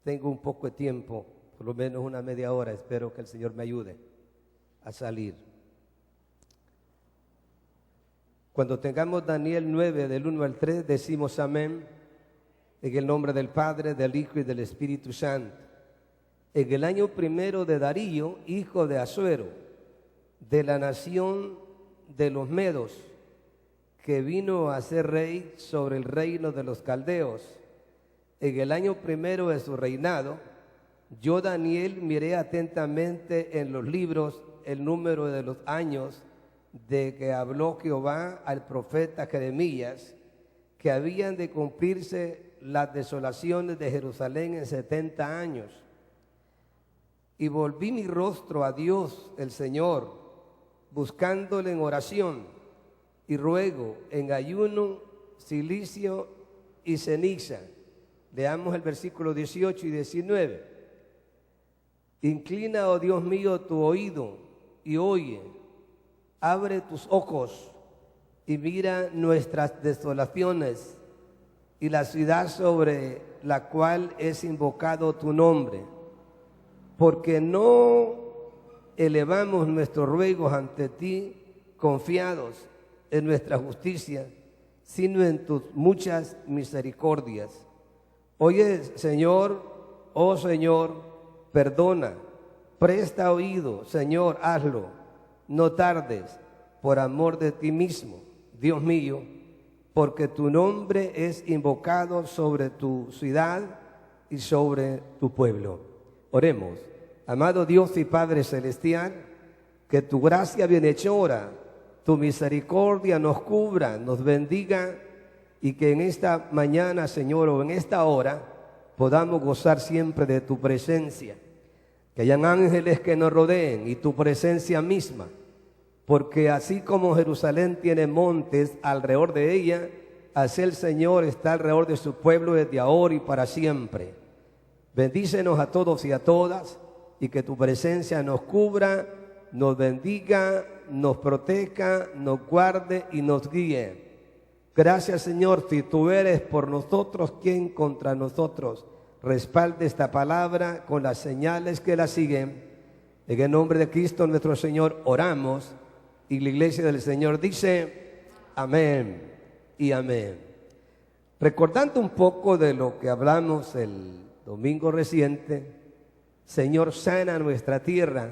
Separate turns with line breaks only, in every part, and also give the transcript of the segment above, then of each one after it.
tengo un poco de tiempo, por lo menos una media hora. Espero que el Señor me ayude a salir. Cuando tengamos Daniel 9, del 1 al 3, decimos amén, en el nombre del Padre, del Hijo y del Espíritu Santo. En el año primero de Darío, hijo de Asuero, de la nación de los Medos, que vino a ser rey sobre el reino de los caldeos, en el año primero de su reinado, yo, Daniel, miré atentamente en los libros el número de los años de que habló Jehová al profeta Jeremías, que habían de cumplirse las desolaciones de Jerusalén en 70 años. Y volví mi rostro a Dios el Señor, buscándole en oración y ruego, en ayuno, cilicio y ceniza. Leamos el versículo 18 y 19. Inclina, oh Dios mío, tu oído y oye. Abre tus ojos y mira nuestras desolaciones y la ciudad sobre la cual es invocado tu nombre. Porque no elevamos nuestros ruegos ante ti confiados en nuestra justicia, sino en tus muchas misericordias. Oye, Señor, oh Señor, perdona, presta oído, Señor, hazlo, no tardes, por amor de ti mismo, Dios mío, porque tu nombre es invocado sobre tu ciudad y sobre tu pueblo. Oremos. Amado Dios y Padre Celestial, que tu gracia bienhechora, tu misericordia nos cubra, nos bendiga, y que en esta mañana, Señor, o en esta hora, podamos gozar siempre de tu presencia. Que hayan ángeles que nos rodeen y tu presencia misma, porque así como Jerusalén tiene montes alrededor de ella, así el Señor está alrededor de su pueblo desde ahora y para siempre. Bendícenos a todos y a todas, y que tu presencia nos cubra, nos bendiga, nos proteja, nos guarde y nos guíe. Gracias, Señor, si tú eres por nosotros, ¿quién contra nosotros? Respalde esta palabra con las señales que la siguen. En el nombre de Cristo nuestro Señor oramos, y la iglesia del Señor dice amén y amén. Recordando un poco de lo que hablamos el domingo reciente, Señor, sana nuestra tierra,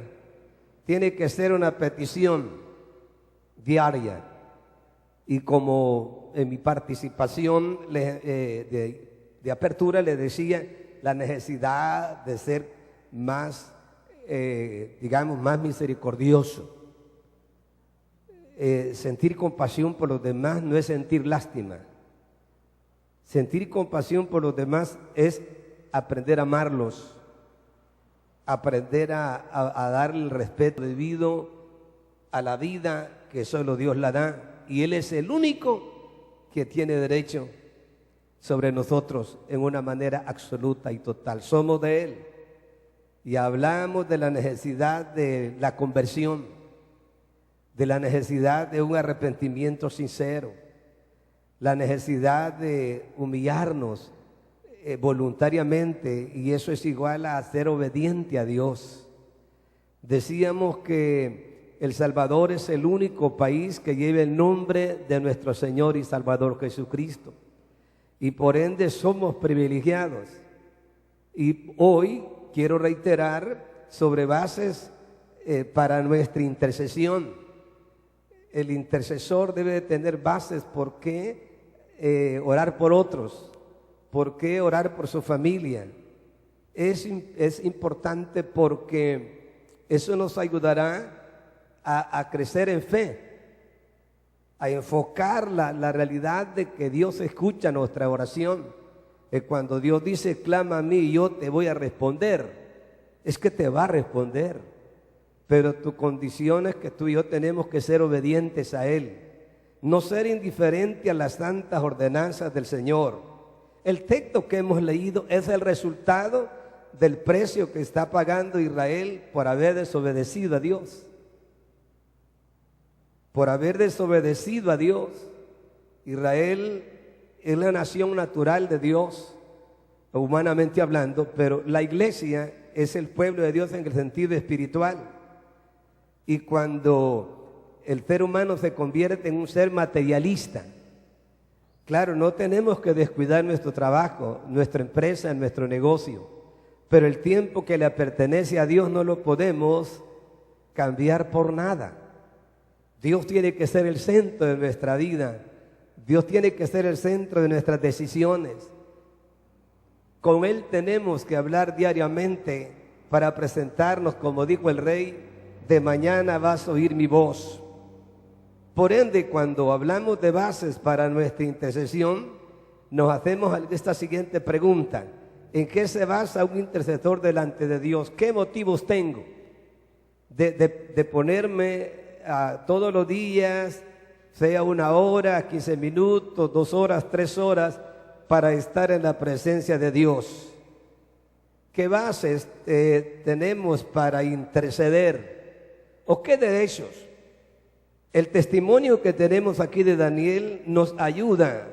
tiene que ser una petición diaria. Y como en mi participación de apertura le decía, la necesidad de ser más, más misericordioso. Sentir compasión por los demás no es sentir lástima. Sentir compasión por los demás es aprender a amarlos, aprender a darle el respeto debido a la vida que solo Dios la da. Y Él es el único que tiene derecho sobre nosotros en una manera absoluta y total. Somos de Él. Y hablamos de la necesidad de la conversión, de la necesidad de un arrepentimiento sincero, la necesidad de humillarnos voluntariamente, y eso es igual a ser obediente a Dios. Decíamos que El Salvador es el único país que lleva el nombre de nuestro Señor y Salvador Jesucristo, y por ende somos privilegiados. Y hoy quiero reiterar sobre bases para nuestra intercesión. El intercesor debe de tener bases. ¿Por qué orar por otros? ¿Por qué orar por su familia? Es importante porque eso nos ayudará a crecer en fe, a enfocar la realidad de que Dios escucha nuestra oración. Cuando Dios dice, clama a mí y yo te voy a responder, es que te va a responder. Pero tu condición es que tú y yo tenemos que ser obedientes a Él, no ser indiferente a las santas ordenanzas del Señor. El texto que hemos leído es el resultado del precio que está pagando Israel por haber desobedecido a Dios. Por haber desobedecido a Dios. Israel es la nación natural de Dios. humanamente hablando, pero la iglesia es el pueblo de Dios en el sentido espiritual. Y cuando el ser humano se convierte en un ser materialista, claro, no tenemos que descuidar nuestro trabajo, nuestra empresa, nuestro negocio, pero el tiempo que le pertenece a Dios no lo podemos cambiar por nada. Dios tiene que ser el centro de nuestra vida. Dios tiene que ser el centro de nuestras decisiones. Con Él tenemos que hablar diariamente para presentarnos, como dijo el rey, de mañana vas a oír mi voz. Por ende, cuando hablamos de bases para nuestra intercesión, nos hacemos esta siguiente pregunta: ¿en qué se basa un intercesor delante de Dios? ¿Qué motivos tengo de ponerme todos los días, sea 1 hora, 15 minutos, 2 horas, 3 horas, para estar en la presencia de Dios? ¿Qué bases tenemos para interceder? ¿O qué derechos? El testimonio que tenemos aquí de Daniel nos ayuda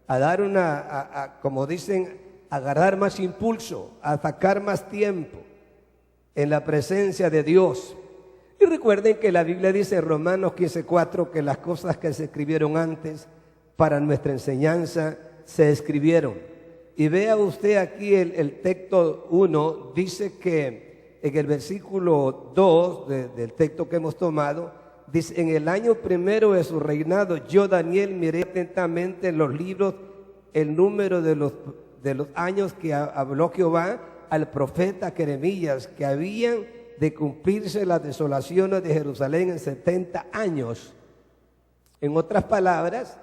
a dar como dicen, a agarrar más impulso, a sacar más tiempo en la presencia de Dios. Y recuerden que la Biblia dice en Romanos 15:4 que las cosas que se escribieron antes para nuestra enseñanza se escribieron. Y vea usted aquí el texto 1, dice que en el versículo 2 del texto que hemos tomado, dice: en el año primero de su reinado, yo Daniel miré atentamente en los libros el número de los años que habló Jehová al profeta Jeremías, que habían de cumplirse las desolaciones de Jerusalén en 70 años. En otras palabras,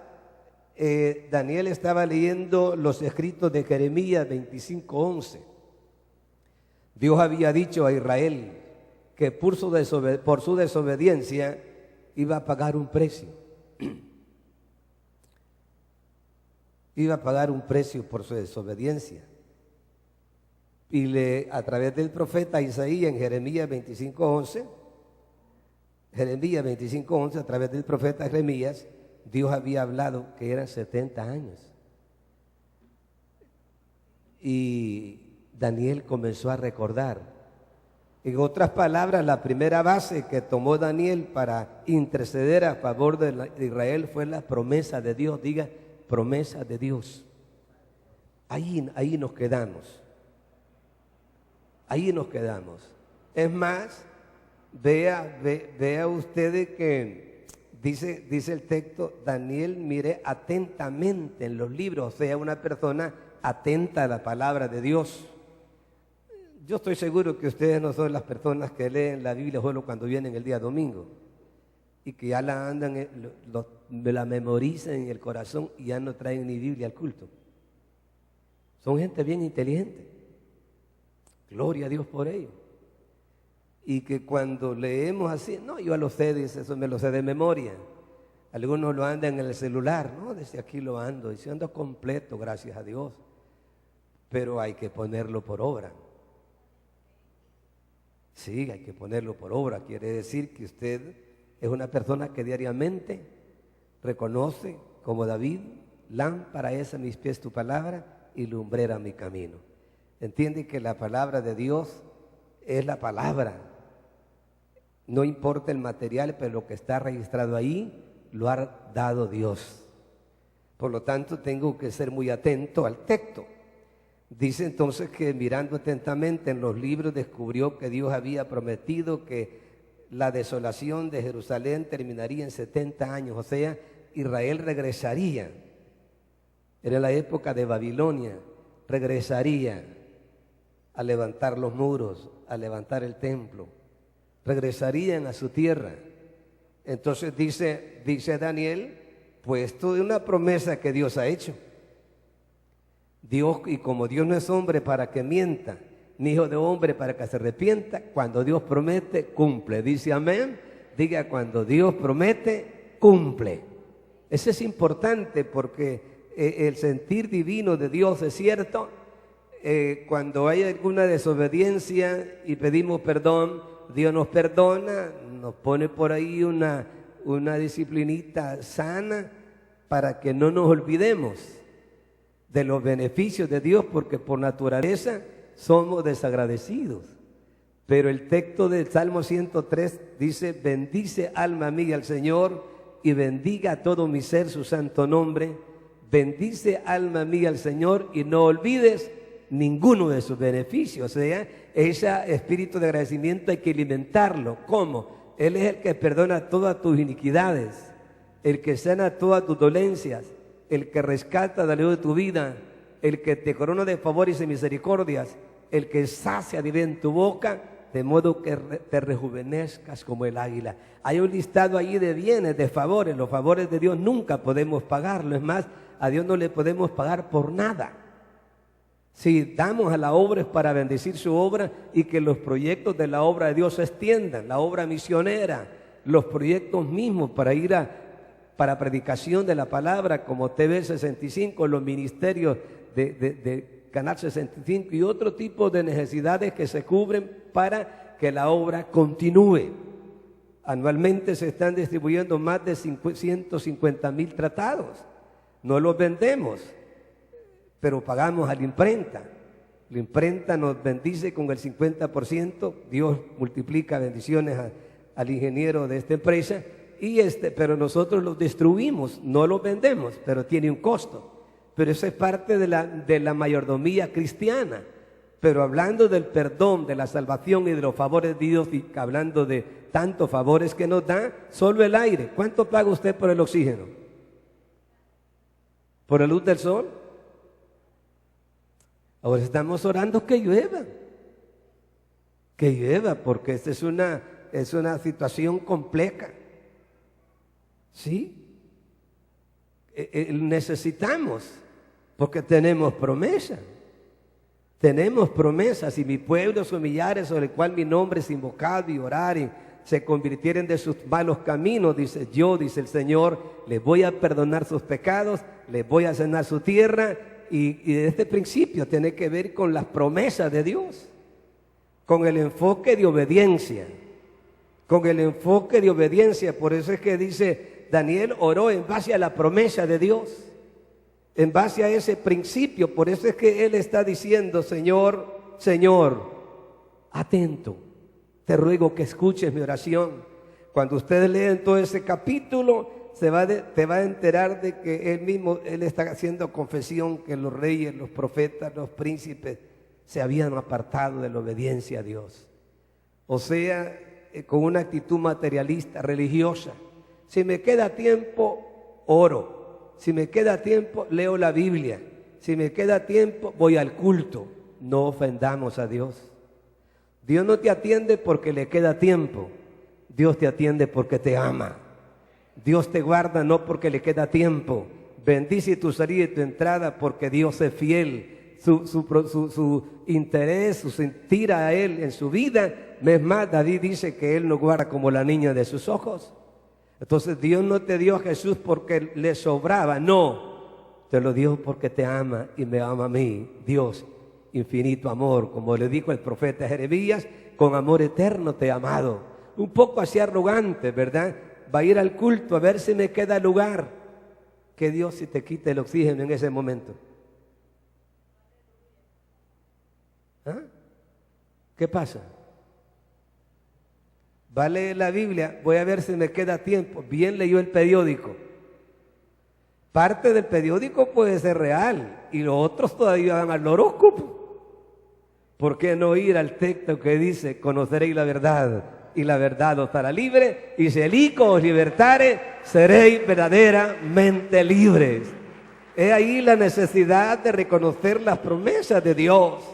Daniel estaba leyendo los escritos de Jeremías 25:11. Dios había dicho a Israel que por su desobediencia iba a pagar un precio. Iba a pagar un precio por su desobediencia. Y a través del profeta Isaías en Jeremías 25:11, a través del profeta Jeremías, Dios había hablado que eran 70 años. Y Daniel comenzó a recordar. En otras palabras, la primera base que tomó Daniel para interceder a favor de Israel fue la promesa de Dios. Diga, promesa de Dios. Ahí nos quedamos. Ahí nos quedamos. Es más, vea ustedes que dice el texto: Daniel miré atentamente en los libros, o sea, una persona atenta a la palabra de Dios. Yo estoy seguro que ustedes no son las personas que leen la Biblia solo cuando vienen el día domingo y que ya la memorizan en el corazón y ya no traen ni Biblia al culto. Son gente bien inteligente. Gloria a Dios por ello. Y que cuando leemos así, no, yo lo sé, dice, eso me lo sé de memoria. Algunos lo andan en el celular, no, desde aquí lo ando, diciendo completo, gracias a Dios. Pero hay que ponerlo por obra. Sí, hay que ponerlo por obra. Quiere decir que usted es una persona que diariamente reconoce, como David: lámpara es a mis pies tu palabra y lumbrera mi camino. Entiende que la palabra de Dios es la palabra. No importa el material, pero lo que está registrado ahí lo ha dado Dios. Por lo tanto, tengo que ser muy atento al texto. Dice entonces que mirando atentamente en los libros descubrió que Dios había prometido que la desolación de Jerusalén terminaría en 70 años, o sea, Israel regresaría. Era la época de Babilonia, regresaría a levantar los muros, a levantar el templo, regresarían a su tierra. Entonces dice Daniel, pues esto es una promesa que Dios ha hecho. Dios, y como Dios no es hombre para que mienta, ni hijo de hombre para que se arrepienta, cuando Dios promete, cumple. Dice amén. Diga, cuando Dios promete, cumple. Eso es importante porque el sentir divino de Dios es cierto. Cuando hay alguna desobediencia y pedimos perdón, Dios nos perdona, nos pone por ahí una disciplinita sana para que no nos olvidemos de los beneficios de Dios, porque por naturaleza somos desagradecidos. Pero el texto del Salmo 103 dice: bendice alma mía al Señor y bendiga a todo mi ser su santo nombre. Bendice alma mía al Señor y no olvides ninguno de sus beneficios. O sea, ese espíritu de agradecimiento hay que alimentarlo. ¿Cómo? Él es el que perdona todas tus iniquidades, el que sana todas tus dolencias, el que rescata de la luz de tu vida, el que te corona de favores y misericordias, el que sacia de bien tu boca, de modo que te rejuvenezcas como el águila. Hay un listado ahí de bienes, de favores. Los favores de Dios nunca podemos pagarlo. Es más, a Dios no le podemos pagar por nada. Si damos a la obra es para bendecir su obra y que los proyectos de la obra de Dios se extiendan, la obra misionera, los proyectos mismos para predicación de la palabra, como TV 65, los ministerios de Canal 65 y otro tipo de necesidades que se cubren para que la obra continúe. Anualmente se están distribuyendo más de 150,000 tratados. No los vendemos, pero pagamos a la imprenta. La imprenta nos bendice con el 50%. Dios multiplica bendiciones al ingeniero de esta empresa. Pero nosotros los distribuimos, no los vendemos, pero tiene un costo. Pero eso es parte de la mayordomía cristiana. Pero hablando del perdón, de la salvación y de los favores de Dios, y hablando de tantos favores que nos da, solo el aire. ¿Cuánto paga usted por el oxígeno? ¿Por la luz del sol? Ahora estamos orando que llueva. Que llueva, porque esta es una situación compleja. ¿Sí? Necesitamos, porque tenemos promesa. Tenemos promesas. Si mi pueblo se humillare, sobre el cual mi nombre es invocado, y oraren, se convirtieren de sus malos caminos, dice el Señor, les voy a perdonar sus pecados, les voy a sanar su tierra. Y este principio tiene que ver con las promesas de Dios, con el enfoque de obediencia, con el enfoque de obediencia. Por eso es que dice, Daniel oró en base a la promesa de Dios, en base a ese principio. Por eso es que él está diciendo: Señor, Señor, atento, te ruego que escuches mi oración. Cuando ustedes leen todo ese capítulo, te va a enterar de que él está haciendo confesión que los reyes, los profetas, los príncipes se habían apartado de la obediencia a Dios. O sea, con una actitud materialista, religiosa. Si me queda tiempo, oro. Si me queda tiempo, leo la Biblia. Si me queda tiempo, voy al culto. No ofendamos a Dios. Dios no te atiende porque le queda tiempo. Dios te atiende porque te ama. Dios te guarda no porque le queda tiempo. Bendice tu salida y tu entrada porque Dios es fiel. Su interés, su sentir a Él en su vida. Es más, David dice que Él nos guarda como la niña de sus ojos. Entonces Dios no te dio a Jesús porque le sobraba, no. Te lo dio porque te ama y me ama a mí. Dios, infinito amor, como le dijo el profeta Jeremías, con amor eterno te he amado. Un poco así arrogante, ¿verdad? Va a ir al culto a ver si me queda lugar. Que Dios si te quite el oxígeno en ese momento. ¿Ah? ¿Qué pasa? Va a leer la Biblia, voy a ver si me queda tiempo. Bien leyó el periódico. Parte del periódico puede ser real y los otros todavía van al horóscopo. ¿Por qué no ir al texto que dice: conoceréis la verdad y la verdad os hará libre, y si el Hijo os libertare, seréis verdaderamente libres? Es ahí la necesidad de reconocer las promesas de Dios.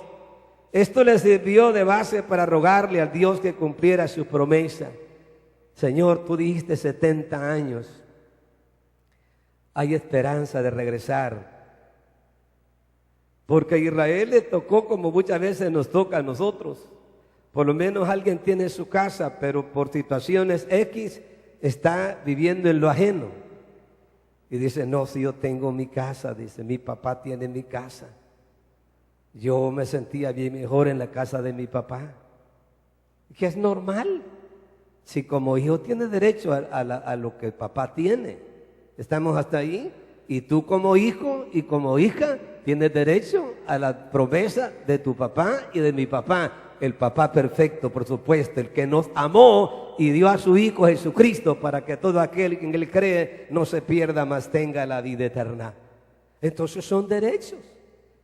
Esto le sirvió de base para rogarle al Dios que cumpliera su promesa. Señor, tú dijiste 70 años. Hay esperanza de regresar. Porque a Israel le tocó como muchas veces nos toca a nosotros. Por lo menos alguien tiene su casa, pero por situaciones X está viviendo en lo ajeno. Y dice: no, si yo tengo mi casa, dice, mi papá tiene mi casa. Yo me sentía bien mejor en la casa de mi papá. Que es normal. Si como hijo tiene derecho a lo que papá tiene. ¿Estamos hasta ahí? Y tú como hijo y como hija tienes derecho a la promesa de tu papá y de mi papá. El papá perfecto, por supuesto, el que nos amó y dio a su Hijo Jesucristo para que todo aquel que en Él cree no se pierda, mas tenga la vida eterna. Entonces son derechos.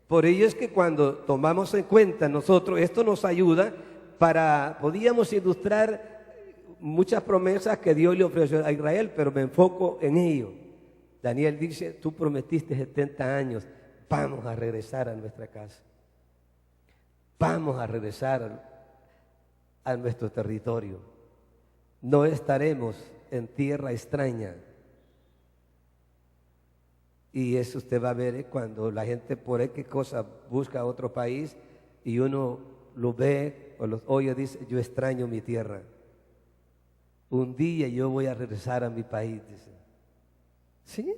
Por ello es que cuando tomamos en cuenta nosotros, esto nos ayuda para, podíamos ilustrar muchas promesas que Dios le ofreció a Israel, pero me enfoco en ello. Daniel dice, tú prometiste 70 años, vamos a regresar a nuestra casa. Vamos a regresar a nuestro territorio. No estaremos en tierra extraña. Y eso usted va a ver cuando la gente por X cosa busca otro país y uno lo ve o los oye, dice, yo extraño mi tierra. Un día yo voy a regresar a mi país, dice. ¿Sí?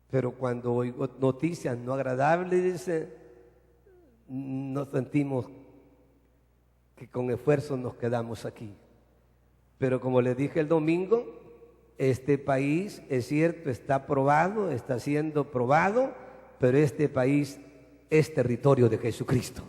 Pero cuando oigo noticias no agradables, dice, nos sentimos que con esfuerzo nos quedamos aquí. Pero como les dije el domingo, este país, es cierto, está probado, está siendo probado, pero este país es territorio de Jesucristo.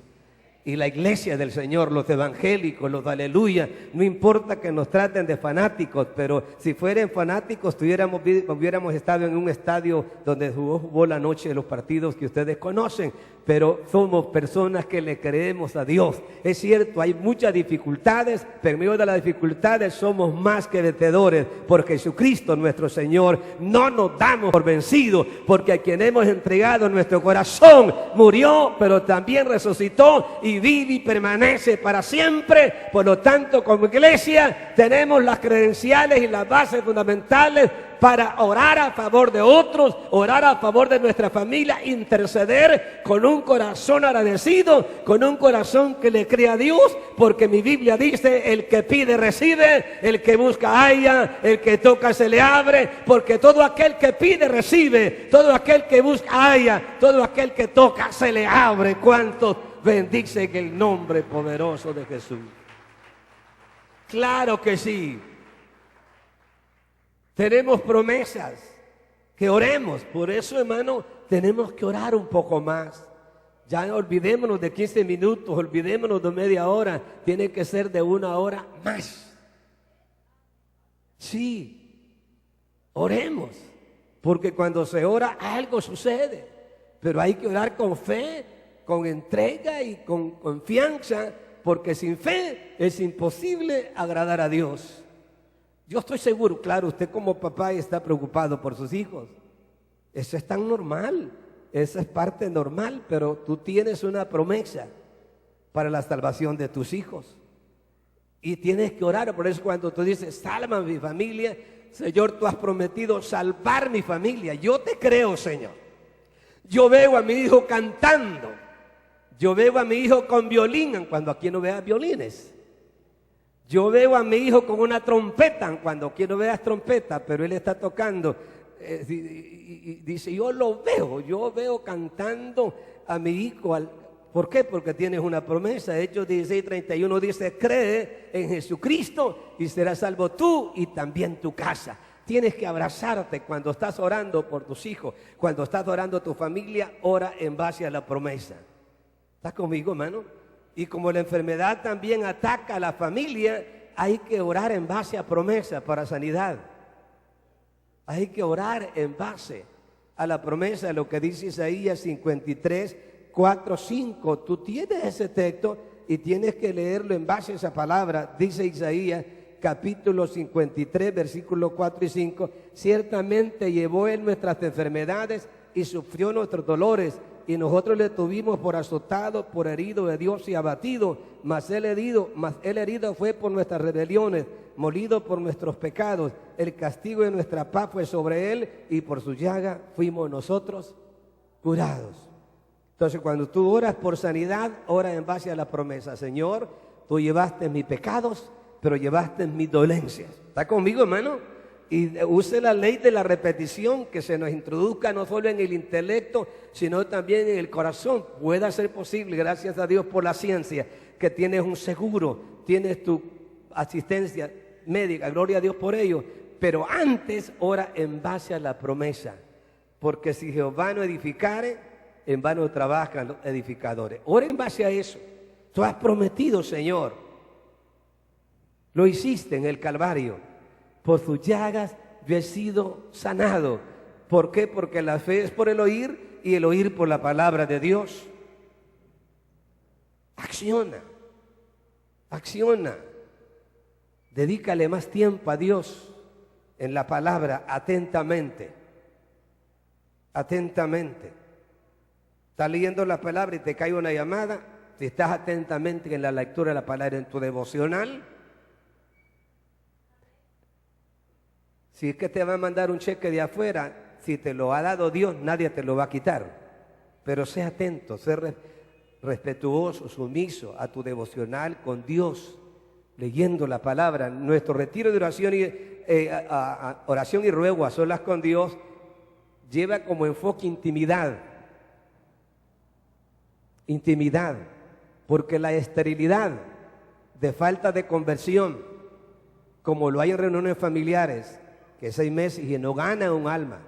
Y la iglesia del Señor, los evangélicos, los aleluya, no importa que nos traten de fanáticos, pero si fueran fanáticos hubiéramos estado en un estadio donde jugó la noche de los partidos que ustedes conocen, pero somos personas que le creemos a Dios. Es cierto, hay muchas dificultades, pero en medio de las dificultades somos más que vencedores por Jesucristo nuestro Señor. No nos damos por vencidos, porque a quien hemos entregado nuestro corazón murió, pero también resucitó y vive y permanece para siempre. Por lo tanto, como iglesia tenemos las credenciales y las bases fundamentales para orar a favor de otros, orar a favor de nuestra familia, interceder con un corazón agradecido, con un corazón que le cree a Dios, porque mi Biblia dice, el que pide recibe, el que busca halla, el que toca se le abre, porque todo aquel que pide recibe, todo aquel que busca halla, todo aquel que toca se le abre. ¿Cuántos bendicen el nombre poderoso de Jesús? Claro que sí. Tenemos promesas, que oremos. Por eso, hermano, tenemos que orar un poco más. Ya olvidémonos de 15 minutos, olvidémonos de media hora. Tiene que ser de 1 hora más. Sí, oremos. Porque cuando se ora, algo sucede. Pero hay que orar con fe, con entrega y con confianza. Porque sin fe es imposible agradar a Dios. Yo estoy seguro, claro, usted como papá está preocupado por sus hijos. Eso es tan normal, eso es parte normal, pero tú tienes una promesa para la salvación de tus hijos. Y tienes que orar, por eso cuando tú dices, salva a mi familia, Señor, tú has prometido salvar mi familia. Yo te creo, Señor. Yo veo a mi hijo cantando, yo veo a mi hijo con violín, cuando aquí no veas violines. Yo veo a mi hijo con una trompeta, cuando aquí no veas trompeta, pero él está tocando. Y dice, yo veo cantando a mi hijo. ¿Por qué? Porque tienes una promesa. Hechos 16:31 dice, cree en Jesucristo y serás salvo tú y también tu casa. Tienes que abrazarte cuando estás orando por tus hijos, cuando estás orando a tu familia, ora en base a la promesa. ¿Estás conmigo, hermano? Y como la enfermedad también ataca a la familia, hay que orar en base a promesa para sanidad. Hay que orar en base a la promesa, lo que dice Isaías 53, 4, 5. Tú tienes ese texto y tienes que leerlo en base a esa palabra. Dice Isaías capítulo 53, versículos 4 y 5. Ciertamente llevó él nuestras enfermedades y sufrió nuestros dolores. Y nosotros le tuvimos por azotado, por herido de Dios y abatido, mas él herido fue por nuestras rebeliones, molido por nuestros pecados. El castigo de nuestra paz fue sobre él, y por su llaga fuimos nosotros curados. Entonces, cuando tú oras por sanidad, ora en base a la promesa. Señor, tú llevaste mis pecados, pero llevaste mis dolencias. ¿Está conmigo, hermano? Y use la ley de la repetición, que se nos introduzca no solo en el intelecto, sino también en el corazón. Pueda ser posible, gracias a Dios por la ciencia, que tienes un seguro, tienes tu asistencia médica, gloria a Dios por ello. Pero antes ora en base a la promesa. porque si Jehová no edificare, en vano trabajan los edificadores. Ora en base a eso. Tú has prometido, Señor. Lo hiciste en el Calvario. Por sus llagas yo he sido sanado. ¿Por qué? Porque la fe es por el oír y el oír por la palabra de Dios. Acciona. Acciona. Dedícale más tiempo a Dios en la palabra atentamente. Atentamente. Estás leyendo la palabra y te cae una llamada. Si estás atentamente en la lectura de la palabra en tu devocional, si es que te va a mandar un cheque de afuera, si te lo ha dado Dios, nadie te lo va a quitar. Pero sé atento, sé respetuoso, sumiso a tu devocional con Dios, leyendo la palabra. Nuestro retiro de oración y ruego a solas con Dios lleva como enfoque intimidad. Intimidad. Porque la esterilidad de falta de conversión, como lo hay en reuniones familiares, que 6 meses y no gana un alma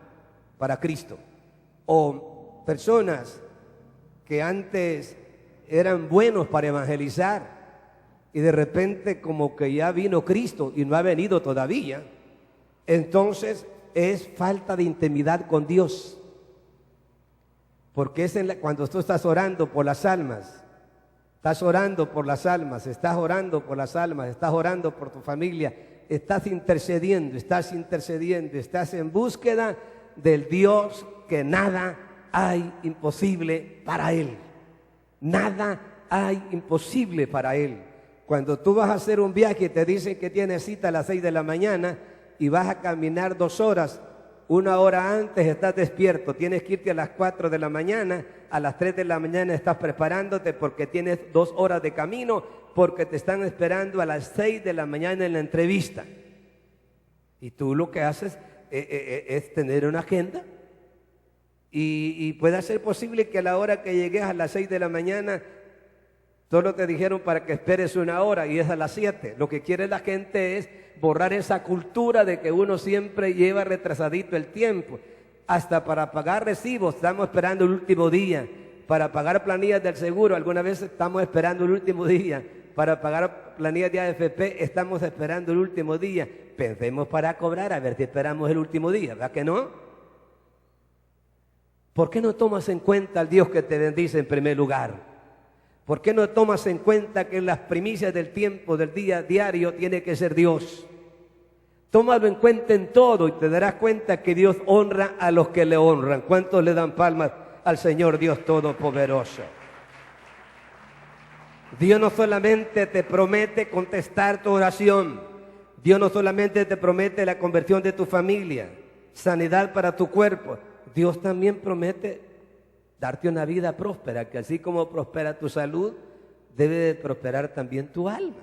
para Cristo, o personas que antes eran buenos para evangelizar y de repente como que ya vino Cristo y no ha venido todavía, entonces es falta de intimidad con Dios. Porque es cuando tú estás orando por las almas, estás orando por las almas, estás orando por las almas, estás orando por tu familia, estás intercediendo, estás en búsqueda del Dios que nada hay imposible para Él. Nada hay imposible para Él. Cuando tú vas a hacer un viaje y te dicen que tienes cita a las 6 de la mañana y vas a caminar 2 horas, 1 hora antes estás despierto, tienes que irte a las 4 de la mañana, a las 3 de la mañana estás preparándote porque tienes 2 horas de camino, porque te están esperando a las 6 de la mañana en la entrevista. Y tú lo que haces es tener una agenda y puede ser posible que a la hora que llegues a las 6 de la mañana, solo te dijeron para que esperes 1 hora y es a las 7. Lo que quiere la gente es borrar esa cultura de que uno siempre lleva retrasadito el tiempo. Hasta para pagar recibos estamos esperando el último día. Para pagar planillas del seguro, alguna vez estamos esperando el último día. Para pagar planillas de AFP estamos esperando el último día. Pensemos para cobrar a ver si esperamos el último día, ¿verdad que no? ¿Por qué no tomas en cuenta al Dios que te bendice en primer lugar? ¿Por qué no tomas en cuenta que las primicias del tiempo, del día diario, tiene que ser Dios? Tómalo en cuenta en todo y te darás cuenta que Dios honra a los que le honran. ¿Cuántos le dan palmas al Señor Dios Todopoderoso? Dios no solamente te promete contestar tu oración, Dios no solamente te promete la conversión de tu familia, sanidad para tu cuerpo, Dios también promete darte una vida próspera, que así como prospera tu salud, debe de prosperar también tu alma,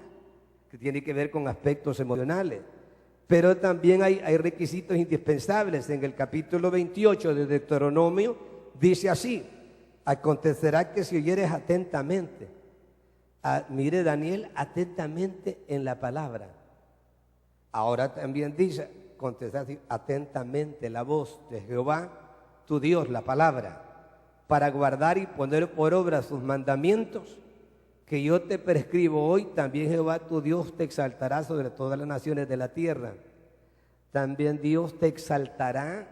que tiene que ver con aspectos emocionales. Pero también hay requisitos indispensables. En el capítulo 28 de Deuteronomio dice así: acontecerá que si oyeres atentamente, mire Daniel, atentamente en la palabra. Ahora también dice, contestar atentamente la voz de Jehová, tu Dios, la palabra, para guardar y poner por obra sus mandamientos, que yo te prescribo hoy. También Jehová tu Dios te exaltará sobre todas las naciones de la tierra. También Dios te exaltará,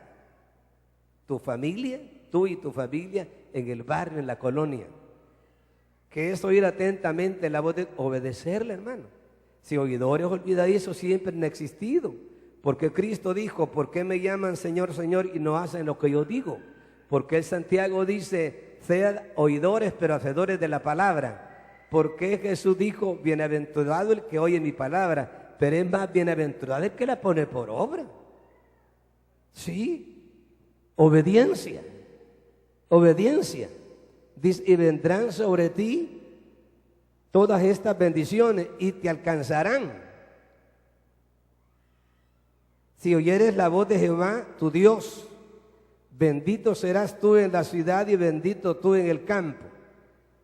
tu familia, tú y tu familia, en el barrio, en la colonia. Que es oír atentamente la voz de obedecerle, hermano. Si oidores olvidadizos siempre han existido. Porque Cristo dijo, ¿por qué me llaman Señor, Señor y no hacen lo que yo digo? Porque el Santiago dice, sean oidores pero hacedores de la palabra. Porque Jesús dijo, bienaventurado el que oye mi palabra, pero es más bienaventurado el que la pone por obra. Sí, obediencia, obediencia. Dice, y vendrán sobre ti todas estas bendiciones y te alcanzarán. Si oyeres la voz de Jehová, tu Dios, bendito serás tú en la ciudad y bendito tú en el campo.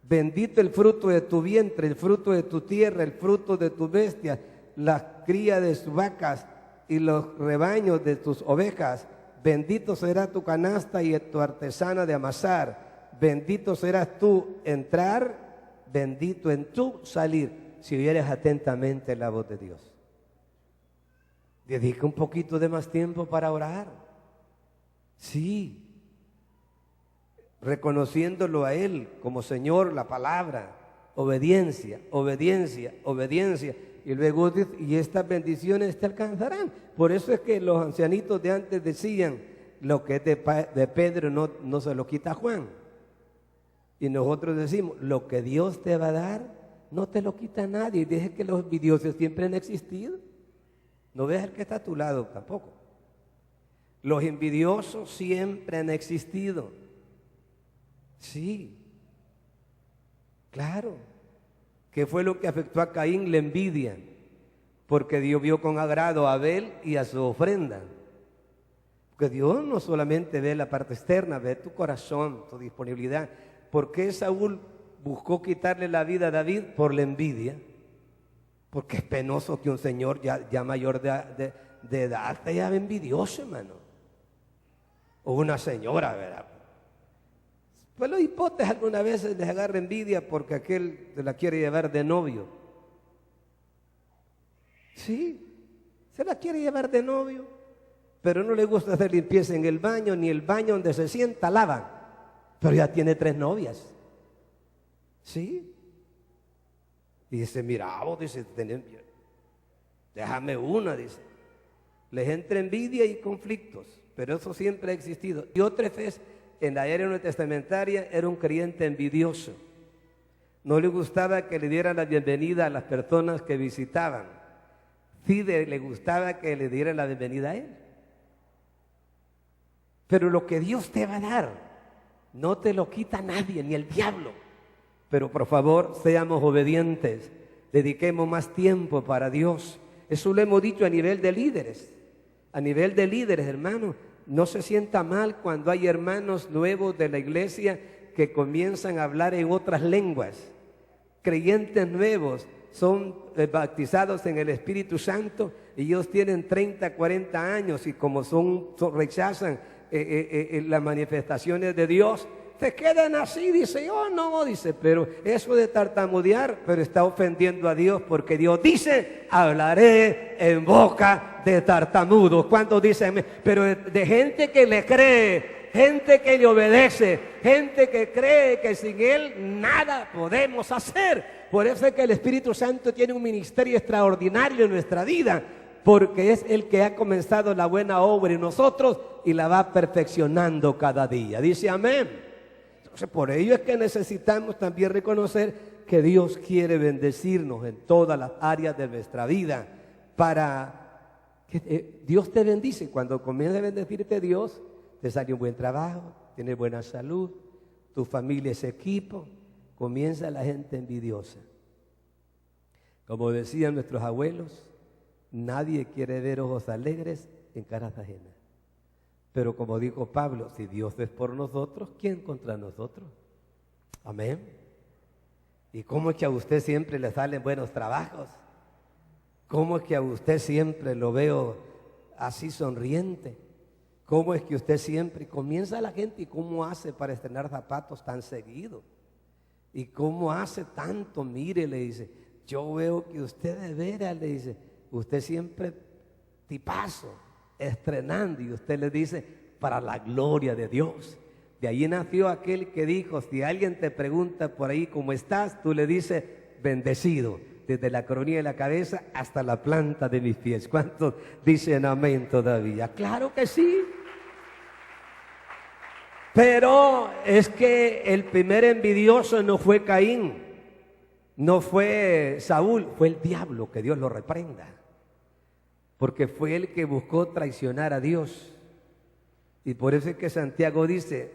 Bendito el fruto de tu vientre, el fruto de tu tierra, el fruto de tus bestias, las crías de tus vacas y los rebaños de tus ovejas. Bendito será tu canasta y tu artesana de amasar. Bendito serás tú entrar, bendito en tu salir, si oyeres atentamente la voz de Dios. Dedica un poquito de más tiempo para orar. Sí. Reconociéndolo a Él como Señor, la palabra. Obediencia, obediencia, obediencia. Y luego dice, y estas bendiciones te alcanzarán. Por eso es que los ancianitos de antes decían, lo que es de Pedro no se lo quita Juan. Y nosotros decimos, lo que Dios te va a dar, no te lo quita nadie. Y deje que los envidiosos siempre han existido. No veas el que está a tu lado tampoco. Los envidiosos siempre han existido. Sí. Claro. ¿Qué fue lo que afectó a Caín? La envidia. Porque Dios vio con agrado a Abel y a su ofrenda. Porque Dios no solamente ve la parte externa, ve tu corazón, tu disponibilidad. ¿Por qué Saúl buscó quitarle la vida a David? Por la envidia. Porque es penoso que un señor ya mayor de edad sea envidioso, hermano. O una señora, ¿verdad? Pues los hipotes algunas veces les agarra envidia porque aquel se la quiere llevar de novio. Sí, se la quiere llevar de novio, pero no le gusta hacer limpieza en el baño, ni el baño donde se sienta lavan. Pero ya tiene 3 novias. Sí. Y dice, mira, vos, dice, déjame una, dice. Les entra envidia y conflictos, pero eso siempre ha existido. Y otra vez, en la era neotestamentaria, era un creyente envidioso. No le gustaba que le dieran la bienvenida a las personas que visitaban. Sí le gustaba que le dieran la bienvenida a él. Pero lo que Dios te va a dar, no te lo quita nadie, ni el diablo. Pero por favor, seamos obedientes, dediquemos más tiempo para Dios. Eso lo hemos dicho a nivel de líderes. A nivel de líderes, hermanos, no se sienta mal cuando hay hermanos nuevos de la iglesia que comienzan a hablar en otras lenguas. Creyentes nuevos son bautizados en el Espíritu Santo y ellos tienen 30, 40 años y como rechazan las manifestaciones de Dios, se quedan así, dice, oh no, dice, pero eso de tartamudear, pero está ofendiendo a Dios porque Dios dice, hablaré en boca de tartamudos. ¿Cuántos dicen? Pero de gente que le cree, gente que le obedece, gente que cree que sin Él nada podemos hacer. Por eso es que el Espíritu Santo tiene un ministerio extraordinario en nuestra vida, porque es el que ha comenzado la buena obra en nosotros y la va perfeccionando cada día. Dice amén. Entonces, por ello es que necesitamos también reconocer que Dios quiere bendecirnos en todas las áreas de nuestra vida para que Dios te bendice. Cuando comienza a bendecirte Dios, te sale un buen trabajo, tienes buena salud, tu familia es equipo, comienza la gente envidiosa. Como decían nuestros abuelos, nadie quiere ver ojos alegres en caras ajenas. Pero como dijo Pablo, si Dios es por nosotros, ¿quién contra nosotros? Amén. ¿Y cómo es que a usted siempre le salen buenos trabajos? ¿Cómo es que a usted siempre lo veo así sonriente? ¿Cómo es que usted siempre comienza la gente y cómo hace para estrenar zapatos tan seguido? ¿Y cómo hace tanto? Mire, le dice, yo veo que usted de veras, le dice, usted siempre tipazo, estrenando, y usted le dice, para la gloria de Dios. De ahí nació aquel que dijo, si alguien te pregunta por ahí cómo estás, tú le dices, bendecido, desde la coronilla de la cabeza hasta la planta de mis pies. ¿Cuántos dicen amén todavía? Claro que sí. Pero es que el primer envidioso no fue Caín, no fue Saúl, fue el diablo, que Dios lo reprenda. Porque fue él que buscó traicionar a Dios. Y por eso es que Santiago dice,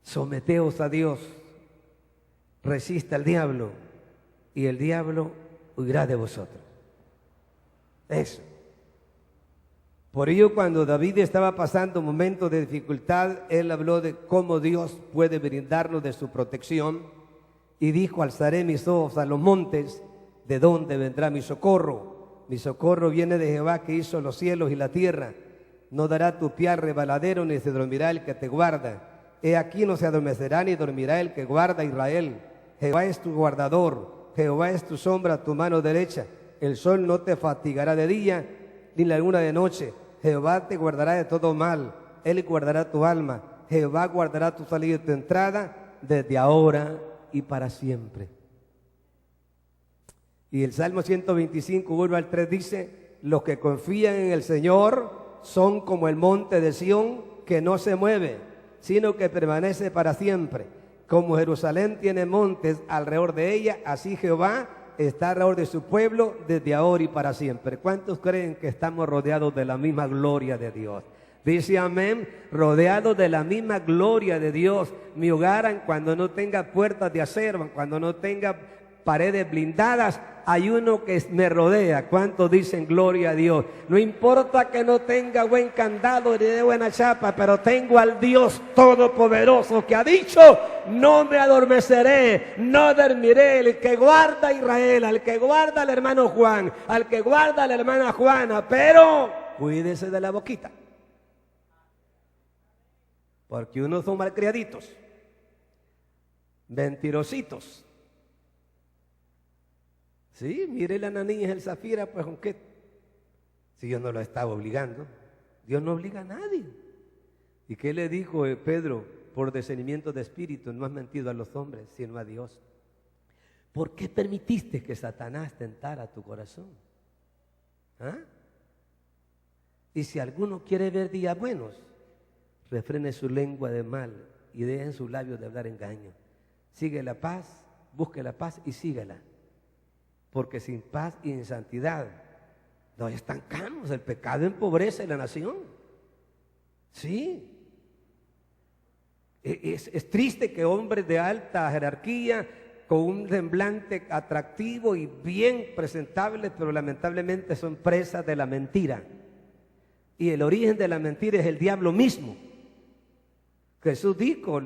someteos a Dios, resista al diablo, y el diablo huirá de vosotros. Eso. Por ello, cuando David estaba pasando momentos de dificultad, él habló de cómo Dios puede brindarnos de su protección, y dijo, alzaré mis ojos a los montes, ¿de dónde vendrá mi socorro? Mi socorro viene de Jehová, que hizo los cielos y la tierra. No dará tu pie al rebaladero, ni se dormirá el que te guarda. He aquí no se adormecerá ni dormirá el que guarda a Israel. Jehová es tu guardador, Jehová es tu sombra a tu mano derecha. El sol no te fatigará de día, ni la luna de noche. Jehová te guardará de todo mal, Él guardará tu alma. Jehová guardará tu salida y tu entrada, desde ahora y para siempre. Y el Salmo 125, 1 al 3 dice: los que confían en el Señor son como el monte de Sión, que no se mueve, sino que permanece para siempre. Como Jerusalén tiene montes alrededor de ella, así Jehová está alrededor de su pueblo desde ahora y para siempre. ¿Cuántos creen que estamos rodeados de la misma gloria de Dios? Dice amén, rodeados de la misma gloria de Dios. Mi hogar, cuando no tenga puertas de acero, cuando no tenga paredes blindadas, hay uno que me rodea. ¿Cuántos dicen gloria a Dios? No importa que no tenga buen candado ni de buena chapa, pero tengo al Dios Todopoderoso que ha dicho: no me adormeceré, no dormiré. El que guarda a Israel, al que guarda al hermano Juan, al que guarda a la hermana Juana, pero cuídese de la boquita, porque unos son malcriaditos, mentirositos. Sí, mire la Ananías, el Zafira, pues aunque si Dios no lo estaba obligando, Dios no obliga a nadie. ¿Y qué le dijo Pedro? Por discernimiento de espíritu no has mentido a los hombres, sino a Dios. ¿Por qué permitiste que Satanás tentara tu corazón? ¿Ah? Y si alguno quiere ver días buenos, refrene su lengua de mal y deje en sus labios de hablar engaño. Sigue la paz, busque la paz y sígala. Porque sin paz y sin santidad nos estancamos. El pecado empobrece la nación. Sí. Es triste que hombres de alta jerarquía, con un semblante atractivo y bien presentable, pero lamentablemente son presas de la mentira. Y el origen de la mentira es el diablo mismo. Jesús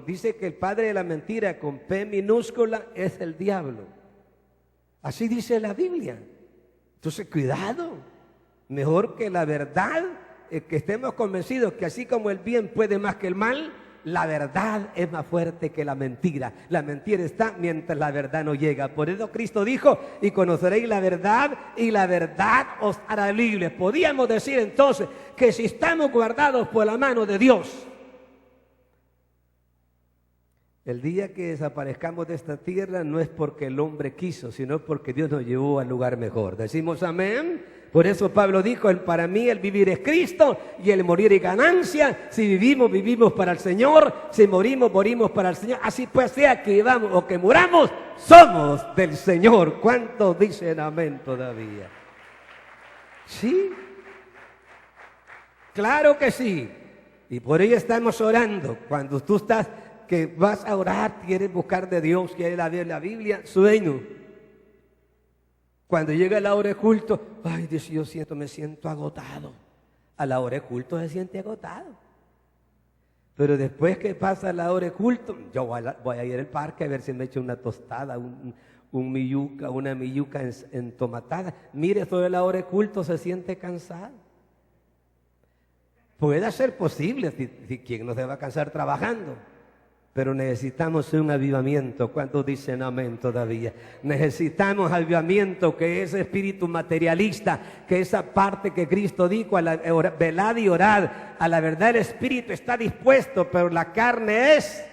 dice que el padre de la mentira, con P minúscula, es el diablo. Así dice la Biblia. Entonces, cuidado. Mejor que la verdad, que estemos convencidos que así como el bien puede más que el mal, la verdad es más fuerte que la mentira. La mentira está mientras la verdad no llega. Por eso Cristo dijo: y conoceréis la verdad, y la verdad os hará libres. Podíamos decir entonces que si estamos guardados por la mano de Dios, el día que desaparezcamos de esta tierra no es porque el hombre quiso, sino porque Dios nos llevó al lugar mejor. Decimos amén. Por eso Pablo dijo: para mí el vivir es Cristo y el morir es ganancia. Si vivimos, vivimos para el Señor. Si morimos, morimos para el Señor. Así pues, sea que vivamos o que muramos, somos del Señor. ¿Cuántos dicen amén todavía? ¿Sí? Claro que sí. Y por ello estamos orando. Cuando tú estás que vas a orar, quieres buscar de Dios, quieres leer la Biblia, sueño. Cuando llega la hora de culto, ay Dios, me siento agotado. A la hora de culto se siente agotado. Pero después que pasa la hora de culto, yo voy a ir al parque a ver si me echo una tostada, una milluca entomatada. Mire, sobre la hora de culto se siente cansado. Puede ser posible, si quien no se va a cansar trabajando. Pero necesitamos un avivamiento. ¿Cuántos dicen amén todavía? Necesitamos avivamiento, que ese espíritu materialista, que esa parte que Cristo dijo, velad y orad. A la verdad el espíritu está dispuesto, pero la carne es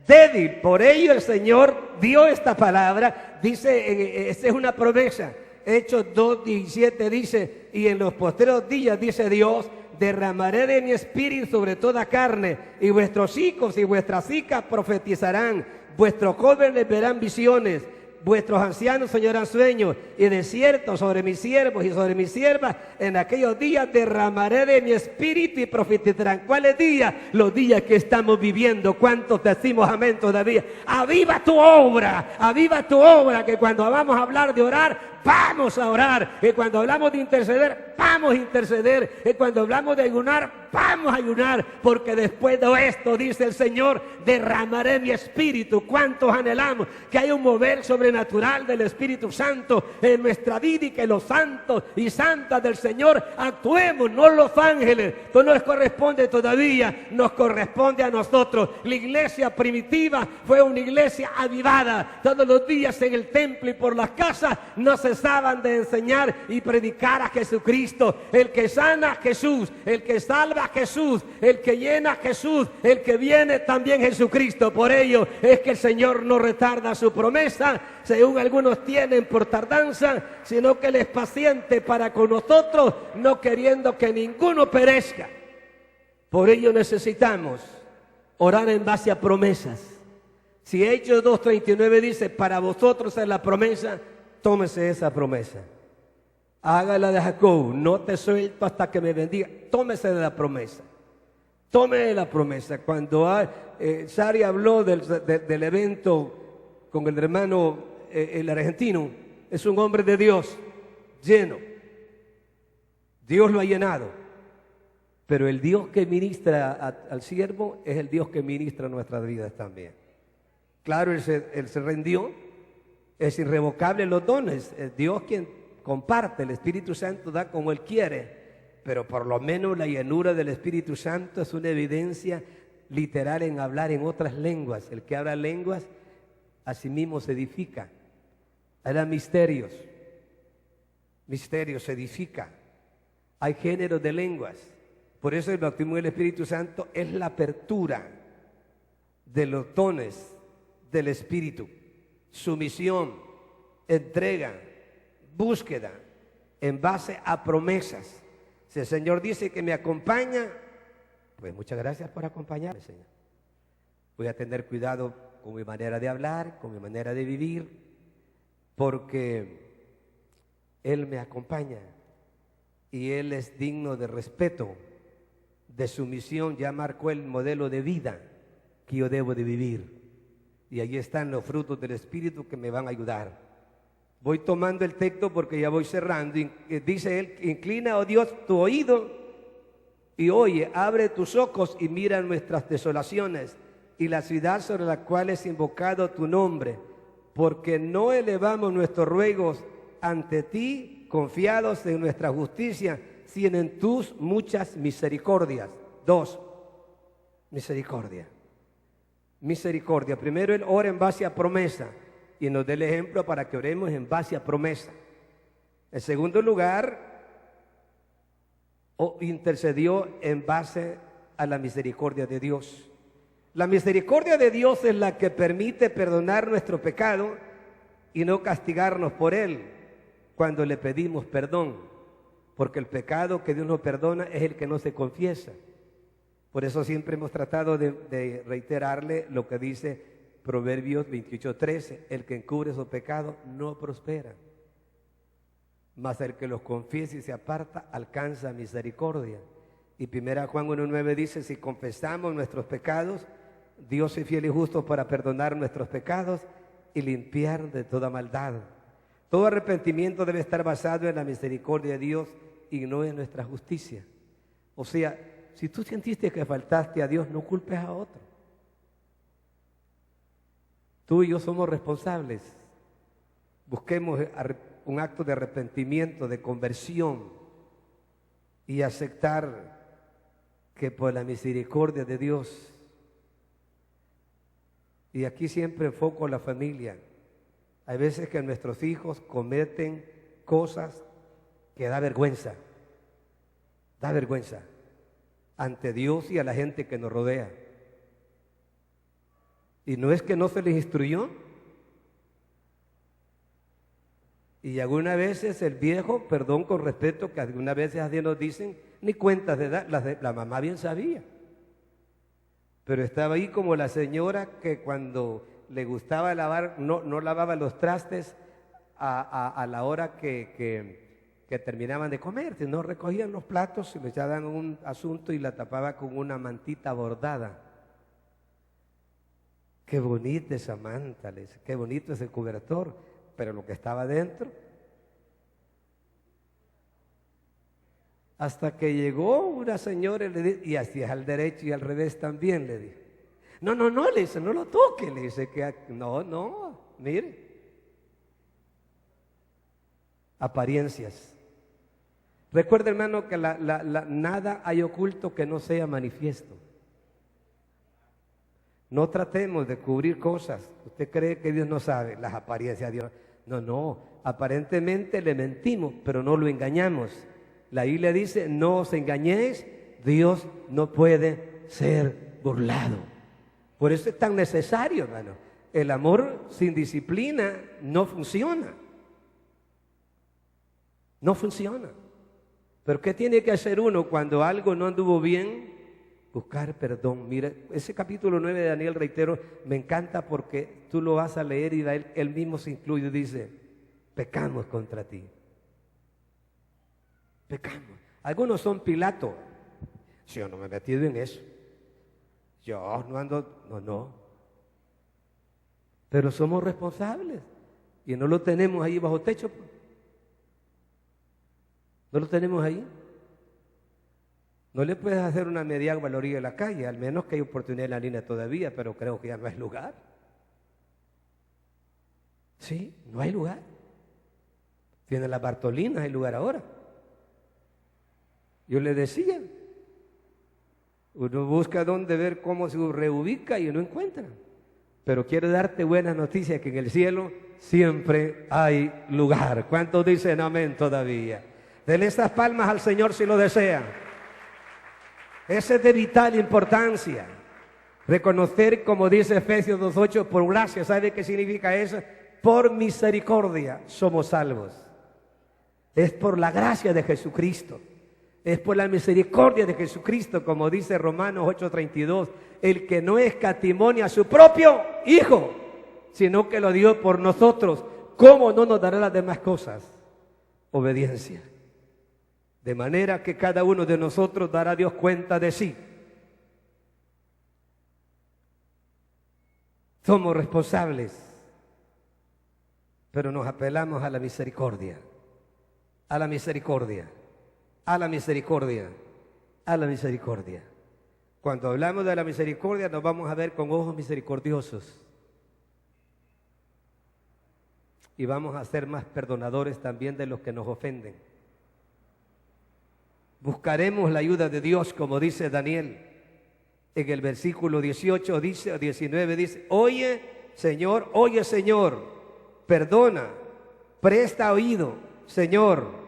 débil. Por ello el Señor dio esta palabra. Dice, esta es una promesa. Hechos 2:17 dice: y en los postreros días, dice Dios, derramaré de mi espíritu sobre toda carne, y vuestros hijos y vuestras hijas profetizarán, vuestros jóvenes verán visiones, vuestros ancianos soñarán sueños, y de cierto sobre mis siervos y sobre mis siervas en aquellos días derramaré de mi espíritu y profetizarán. ¿Cuáles días? Los días que estamos viviendo. ¿Cuántos decimos amén todavía? Aviva tu obra, que cuando vamos a hablar de orar, vamos a orar, que cuando hablamos de interceder, vamos a interceder, que cuando hablamos de ayunar,
Vamos a ayunar, porque después de esto, dice el Señor, derramaré mi espíritu. ¿Cuántos anhelamos que haya un mover sobrenatural del Espíritu Santo en nuestra vida y que los santos y santas del Señor actuemos, no los ángeles? Esto no les corresponde todavía, nos corresponde a nosotros. La iglesia primitiva fue una iglesia avivada. Todos los días en el templo y por las casas no cesaban de enseñar y predicar a Jesucristo. El que sana, Jesús; el que salva, Jesús; el que llena, Jesús; el que viene, también Jesucristo. Por ello es que el Señor no retarda su promesa, según algunos tienen por tardanza, sino que Él es paciente para con nosotros, no queriendo que ninguno perezca. Por ello necesitamos orar en base a promesas. Si Hechos 2:39 dice, para vosotros es la promesa, tómese esa promesa. Hágala de Jacob, no te suelto hasta que me bendiga. Tómese de la promesa. Tome de la promesa. Cuando Sari habló del evento con el hermano el argentino, es un hombre de Dios, lleno. Dios lo ha llenado. Pero el Dios que ministra al siervo es el Dios que ministra nuestras vidas también. Claro, él se rindió. Es irrevocable los dones. Es Dios quien comparte. El Espíritu Santo da como Él quiere. Pero por lo menos la llenura del Espíritu Santo es una evidencia literal en hablar en otras lenguas. El que habla lenguas, a sí mismo se edifica. Hay misterios. Misterios, se edifica. Hay géneros de lenguas. Por eso el bautismo del Espíritu Santo es la apertura de los dones del Espíritu. Sumisión, entrega, búsqueda en base a promesas. Si el Señor dice que me acompaña, pues muchas gracias por acompañarme, Señor. Voy a tener cuidado con mi manera de hablar, con mi manera de vivir, porque Él me acompaña y Él es digno de respeto, de sumisión. Ya marcó el modelo de vida que yo debo de vivir. Y allí están los frutos del Espíritu que me van a ayudar. Voy tomando el texto porque ya voy cerrando. Dice Él, inclina, oh Dios, tu oído y oye, abre tus ojos y mira nuestras desolaciones y la ciudad sobre la cual es invocado tu nombre, porque no elevamos nuestros ruegos ante ti, confiados en nuestra justicia, sino en tus muchas misericordias. 2, misericordia. Misericordia. Primero, Él ora en base a promesa y nos dé el ejemplo para que oremos en base a promesa. En segundo lugar, intercedió en base a la misericordia de Dios. La misericordia de Dios es la que permite perdonar nuestro pecado y no castigarnos por él cuando le pedimos perdón, porque el pecado que Dios nos perdona es el que no se confiesa. Por eso siempre hemos tratado de reiterarle lo que dice Proverbios 28:13, el que encubre su pecado no prospera, mas el que los confiesa y se aparta alcanza misericordia. Y 1 Juan 1:9 dice, si confesamos nuestros pecados, Dios es fiel y justo para perdonar nuestros pecados y limpiar de toda maldad. Todo arrepentimiento debe estar basado en la misericordia de Dios y no en nuestra justicia. O sea, si tú sentiste que faltaste a Dios, no culpes a otro. Tú y yo somos responsables. Busquemos un acto de arrepentimiento, de conversión y aceptar que por la misericordia de Dios, y aquí siempre enfoco la familia, hay veces que nuestros hijos cometen cosas que da vergüenza ante Dios y a la gente que nos rodea. Y no es que no se les instruyó. Y algunas veces el viejo, perdón con respeto, que algunas veces así nos dicen, ni cuentas de dar, la mamá bien sabía. Pero estaba ahí como la señora que cuando le gustaba lavar, no lavaba los trastes a la hora que terminaban de comer, sino recogían los platos y le echaban un asunto y la tapaba con una mantita bordada. Qué bonita esa manta, qué bonito ese cobertor, pero lo que estaba dentro.
Hasta que llegó una señora y hacia al derecho y al revés también le dijo. No, le dice, no lo toque, le dice que no, mire. Apariencias. Recuerda, hermano, que nada hay oculto que no sea manifiesto. No tratemos de cubrir cosas. Usted cree que Dios no sabe las apariencias de Dios. No, aparentemente le mentimos, pero no lo engañamos. La Biblia dice, no os engañéis, Dios no puede ser burlado. Por eso es tan necesario, hermano. El amor sin disciplina no funciona. No funciona. Pero ¿qué tiene que hacer uno cuando algo no anduvo bien? Buscar perdón. Mira, ese capítulo 9 de Daniel, reitero, me encanta porque tú lo vas a leer y él mismo se incluye y dice, pecamos contra ti. Pecamos. Algunos son Pilato. Yo no me he metido en eso. Yo no ando, no. Pero somos responsables y no lo tenemos ahí bajo techo. No lo tenemos ahí. No le puedes hacer una media valoría en la calle, al menos que hay oportunidad en la línea todavía, pero creo que ya no hay lugar. Sí, no hay lugar. Tiene las Bartolinas, hay lugar ahora. Yo le decía, uno busca dónde ver cómo se reubica y no encuentra. Pero quiero darte buenas noticias que en el cielo siempre hay lugar. ¿Cuántos dicen amén todavía? Denle estas palmas al Señor si lo desean. Esa es de vital importancia. Reconocer, como dice Efesios 2:8, por gracia. ¿Sabe qué significa eso? Por misericordia somos salvos. Es por la gracia de Jesucristo. Es por la misericordia de Jesucristo, como dice Romanos 8:32, el que no escatimó a su propio Hijo, sino que lo dio por nosotros. ¿Cómo no nos dará las demás cosas? Obediencia. De manera que cada uno de nosotros dará a Dios cuenta de sí. Somos responsables, pero nos apelamos a la misericordia, a la misericordia, a la misericordia, a la misericordia. Cuando hablamos de la misericordia nos vamos a ver con ojos misericordiosos y vamos a ser más perdonadores también de los que nos ofenden. Buscaremos la ayuda de Dios, como dice Daniel. En el versículo 18 dice, 19 dice, oye Señor, perdona, presta oído, Señor,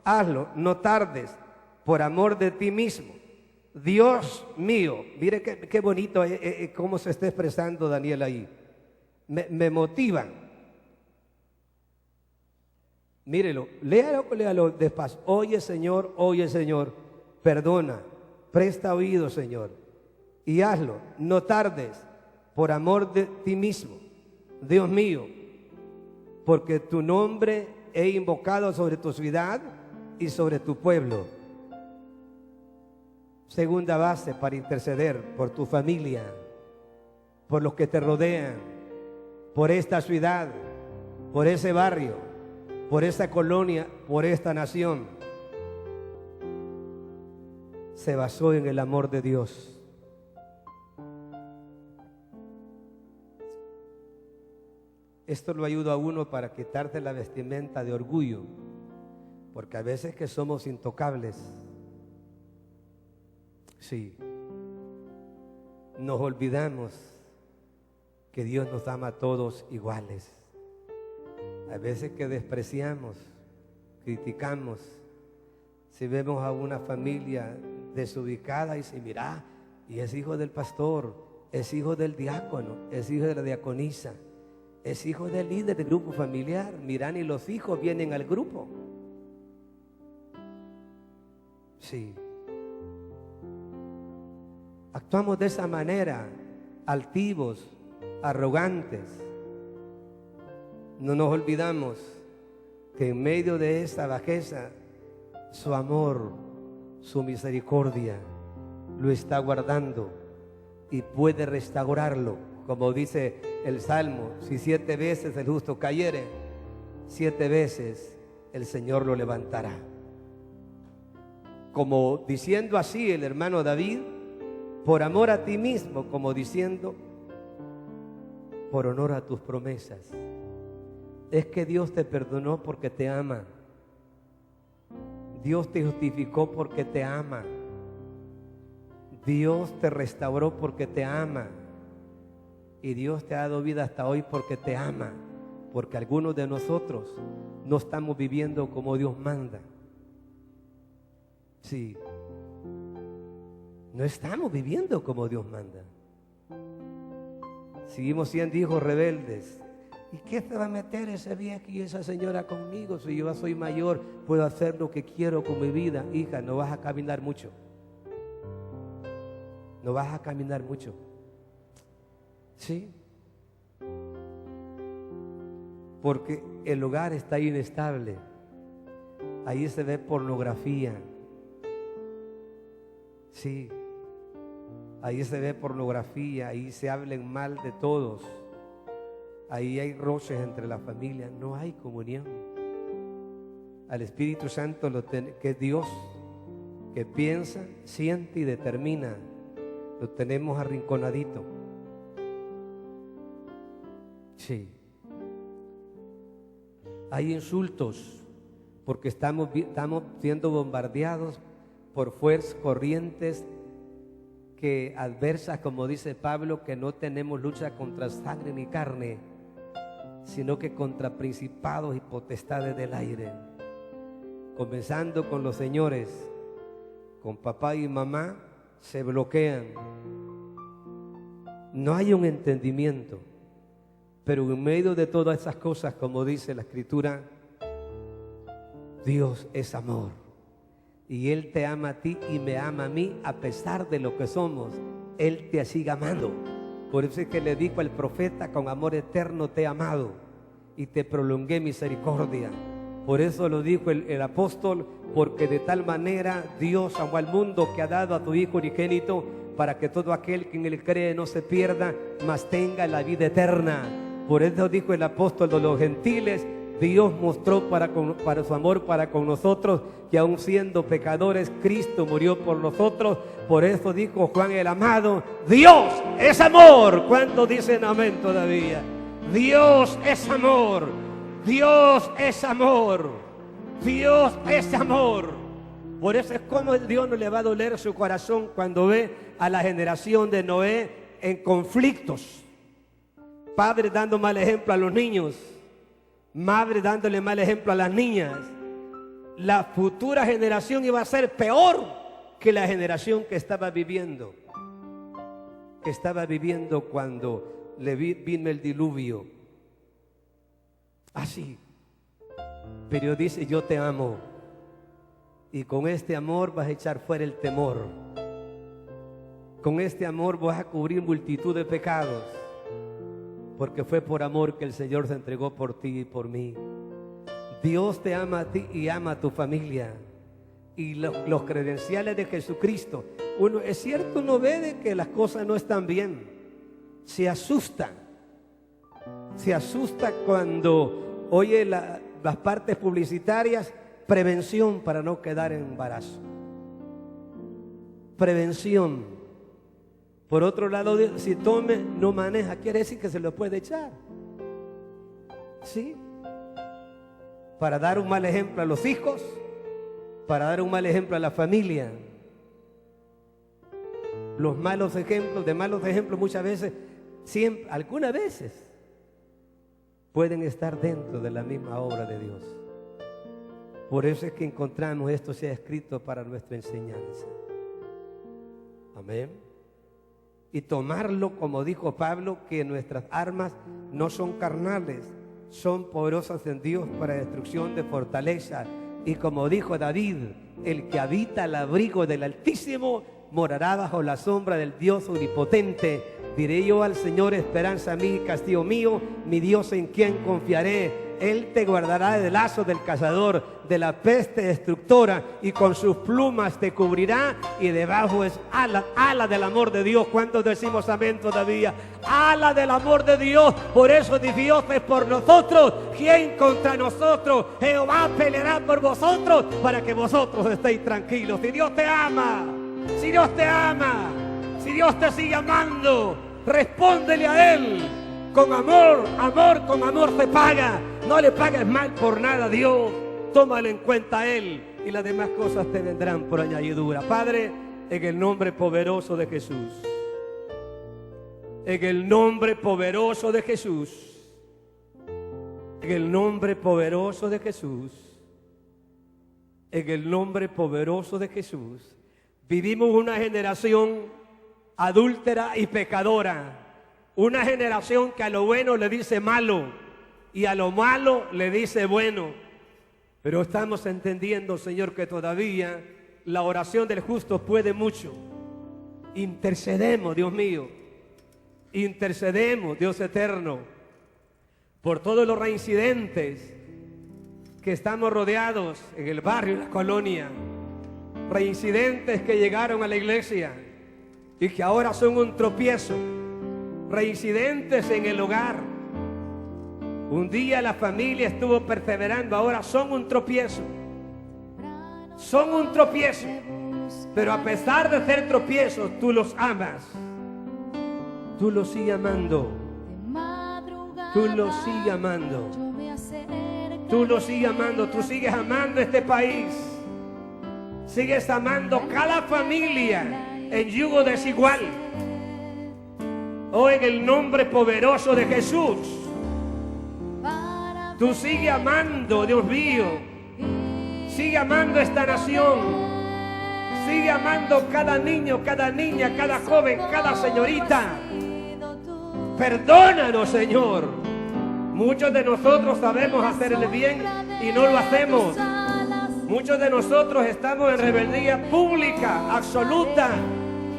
hazlo, no tardes, por amor de ti mismo. Dios mío, mire qué bonito cómo se está expresando Daniel ahí. Me motivan. Mírelo, léalo despacio. Oye Señor, perdona, presta oído Señor, y hazlo, no tardes, por amor de ti mismo, Dios mío, porque tu nombre he invocado sobre tu ciudad y sobre tu pueblo. Segunda base para interceder por tu familia, por los que te rodean, por esta ciudad, por ese barrio, por esta colonia, por esta nación. Se basó en el amor de Dios. Esto lo ayuda a uno para quitarse la vestimenta de orgullo, porque a veces que somos intocables, sí, nos olvidamos que Dios nos ama a todos iguales. A veces que despreciamos, criticamos. Si vemos a una familia desubicada y dice, mira, y es hijo del pastor, es hijo del diácono, es hijo de la diaconisa, es hijo del líder del grupo familiar. Mira, ni los hijos vienen al grupo. Sí. Actuamos de esa manera, altivos, arrogantes. No nos olvidamos que en medio de esta bajeza, su amor, su misericordia lo está guardando y puede restaurarlo. Como dice el Salmo, si 7 veces el justo cayere, 7 veces el Señor lo levantará. como diciendo así el hermano David, por amor a ti mismo, como diciendo, por honor a tus promesas. Es que Dios te perdonó porque te ama. Dios te justificó porque te ama. Dios te restauró porque te ama. Y Dios te ha dado vida hasta hoy porque te ama. Porque algunos de nosotros no estamos viviendo como Dios manda. Sí. No estamos viviendo como Dios manda. Seguimos siendo hijos rebeldes. ¿Y qué se va a meter ese viejo y esa señora conmigo? Si yo soy mayor, puedo hacer lo que quiero con mi vida. Hija, no vas a caminar mucho. No vas a caminar mucho. Sí. Porque el hogar está inestable. Ahí se ve pornografía. Sí. Ahí se ve pornografía, ahí se hablan mal de todos. Ahí hay roces entre la familia, no hay comunión. Al Espíritu Santo, que es Dios, que piensa, siente y determina, lo tenemos arrinconadito. Sí. Hay insultos, porque estamos siendo bombardeados por fuerzas, corrientes que adversas, como dice Pablo, que no tenemos lucha contra sangre ni carne, sino que contra principados y potestades del aire. Comenzando con los señores, con papá y mamá, se bloquean. No hay un entendimiento, pero en medio de todas esas cosas, como dice la Escritura, Dios es amor. Y Él te ama a ti y me ama a mí, a pesar de lo que somos. Él te sigue amando. Por eso es que le dijo al profeta: con amor eterno te he amado y te prolongué misericordia. Por eso lo dijo el apóstol: porque de tal manera Dios amó al mundo, que ha dado a tu Hijo unigénito, para que todo aquel que en Él cree no se pierda, mas tenga la vida eterna. Por eso dijo el apóstol de los gentiles: Dios mostró para su amor para con nosotros, que aun siendo pecadores, Cristo murió por nosotros. Por eso dijo Juan el amado: Dios es amor. ¿Cuántos dicen amén todavía? Dios es amor. Dios es amor. Dios es amor. Por eso es como Dios no le va a doler su corazón cuando ve a la generación de Noé en conflictos. Padres dando mal ejemplo a los niños, madre dándole mal ejemplo a las niñas. La futura generación iba a ser peor que la generación que estaba viviendo cuando le vino el diluvio. Así. Pero dice: yo te amo, y con este amor vas a echar fuera el temor. Con este amor vas a cubrir multitud de pecados, porque fue por amor que el Señor se entregó por ti y por mí. Dios te ama a ti y ama a tu familia. Y los credenciales de Jesucristo. Uno, es cierto, uno ve de que las cosas no están bien. Se asusta. Se asusta cuando oye las partes publicitarias: prevención para no quedar en embarazo. Prevención. Por otro lado, si tome, no maneja, quiere decir que se lo puede echar. ¿Sí? Para dar un mal ejemplo a los hijos, para dar un mal ejemplo a la familia. Los malos ejemplos, muchas veces, siempre, algunas veces, pueden estar dentro de la misma obra de Dios. Por eso es que encontramos esto sea escrito para nuestra enseñanza. Amén. Y tomarlo, como dijo Pablo, que nuestras armas no son carnales, son poderosas en Dios para destrucción de fortaleza. Y como dijo David: el que habita al abrigo del Altísimo morará bajo la sombra del Dios omnipotente. Diré yo al Señor: esperanza mía y castillo mío, mi Dios en quien confiaré.
Él te guardará del lazo del cazador, de la peste destructora, y con sus plumas te cubrirá, y debajo es ala del amor de Dios. ¿Cuántos decimos amén todavía? Ala del amor de Dios. Por eso Dios es por nosotros. ¿Quién contra nosotros? Jehová peleará por vosotros, para que vosotros estéis tranquilos. Si Dios te ama, si Dios te ama, si Dios te sigue amando, respóndele a Él con amor. Amor con amor se paga. No le pagues mal por nada a Dios. Tómalo en cuenta a Él, y las demás cosas te vendrán por añadidura. Padre, en el nombre poderoso de Jesús, en el nombre poderoso de Jesús, en el nombre poderoso de Jesús, en el nombre poderoso de Jesús, vivimos una generación adúltera y pecadora. Una generación que a lo bueno le dice malo y a lo malo le dice bueno. Pero estamos entendiendo, Señor, que todavía la oración del justo puede mucho. Intercedemos, Dios mío. Intercedemos, Dios eterno, por todos los reincidentes que estamos rodeados en el barrio, en la colonia. Reincidentes que llegaron a la iglesia y que ahora son un tropiezo. Reincidentes en el hogar. Un día la familia estuvo perseverando, ahora son un tropiezo. Son un tropiezo. Pero a pesar de ser tropiezos, tú los amas. Tú los sigues amando. Tú los sigues amando. Tú los sigues amando. Tú sigues amando este país. Sigues amando cada familia en yugo desigual. Hoy en el nombre poderoso de Jesús, tú sigue amando, Dios mío. Sigue amando esta nación. Sigue amando cada niño, cada niña, cada joven, cada señorita. Perdónanos, Señor. Muchos de nosotros sabemos hacer el bien y no lo hacemos. Muchos de nosotros estamos en rebeldía pública, absoluta.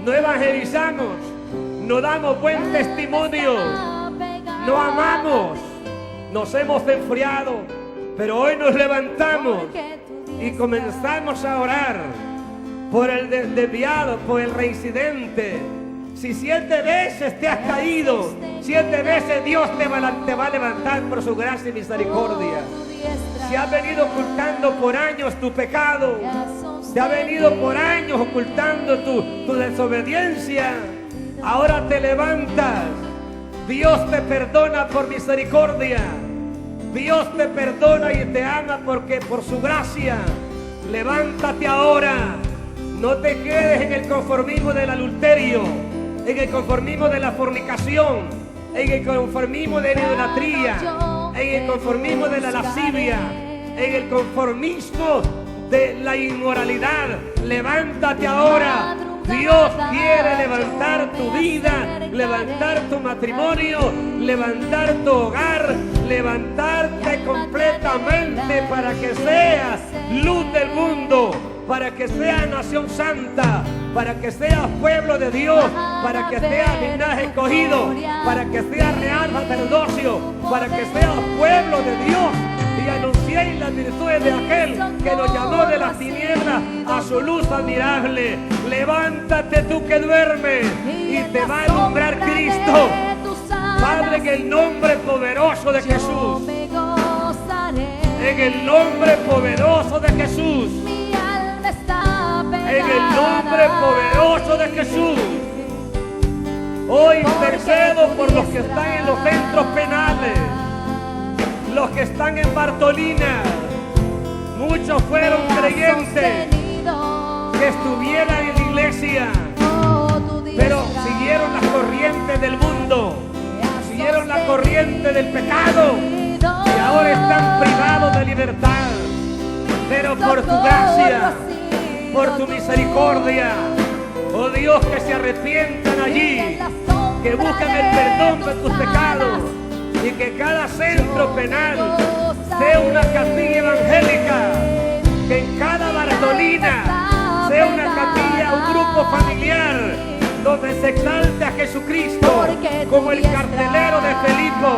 No evangelizamos. No damos buen testimonio. No amamos. Nos hemos enfriado. Pero hoy nos levantamos y comenzamos a orar por el desviado, por el reincidente. Si 7 veces te has caído, 7 veces Dios te va a levantar por su gracia y misericordia. Si has venido ocultando por años tu pecado, te ha venido por años ocultando tu desobediencia, ahora te levantas. Dios te perdona por misericordia. Dios te perdona y te ama porque por su gracia. Levántate ahora. No te quedes en el conformismo del adulterio, en el conformismo de la fornicación, en el conformismo de la idolatría, en el conformismo de la lascivia, en el conformismo de la inmoralidad. Levántate ahora. Dios quiere levantar tu vida, levantar tu matrimonio, levantar tu hogar, levantarte completamente para que seas luz del mundo, para que seas nación santa, para que seas pueblo de Dios, para que seas linaje escogido, para que seas real sacerdocio, para que seas pueblo de Dios. Y anunciéis las virtudes de aquel que nos llamó de las tinieblas a su luz admirable. Levántate tú que duermes y te va a alumbrar Cristo. Padre, en el nombre poderoso de Jesús, en el nombre poderoso de Jesús, en el nombre poderoso de Jesús, hoy intercedo por los que están en los centros penales, los que están en Bartolina. Muchos fueron creyentes que estuvieran en la iglesia, pero siguieron las corrientes del mundo, siguieron la corriente del pecado y ahora están privados de libertad. Pero por tu gracia, por tu misericordia, oh Dios, que se arrepientan allí, que buscan el perdón de tus pecados, y que cada centro penal sea una capilla evangélica, que en cada Bartolina sea una capilla, un grupo familiar donde se exalte a Jesucristo como el carcelero de Filipo,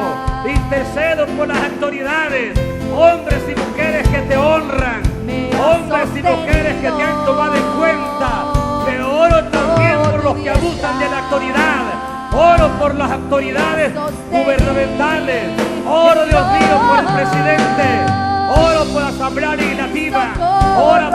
Intercedo por las autoridades, hombres y mujeres que te honran, hombres y mujeres que te han tomado en cuenta. Pero oro también por los que abusan de la autoridad. Oro por las autoridades gubernamentales. Oro, Dios mío, por el presidente. Oro por la Asamblea Legislativa. Oro